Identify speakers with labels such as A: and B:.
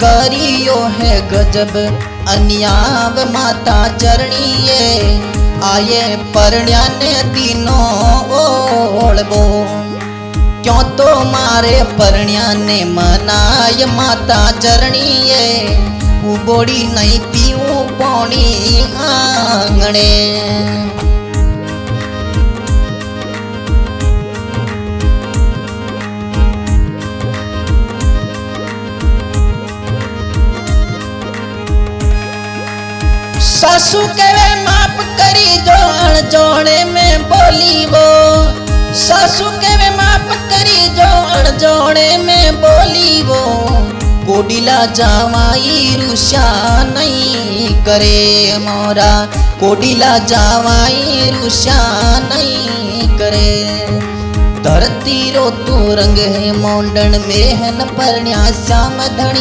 A: करियो है गजब अन्याव माता चरणीए आये परण्या ने तीनों ओढ़बो क्यों तो मारे परण्या ने मनाय माता चरणीए उबोड़ी नहीं पीऊं पौनी आंगणे। सासू केवे माप करी जो अणजोड़े में बोली वो सासू केवे माप करी जो अणजोड़े में बोली वो कोडिला जावाई रुष्या नहीं करे मोरा कोडिला जावाई रुष्या नहीं करे। धरती रो तू रंग है मोंडन में है न परण्या श्याम धनी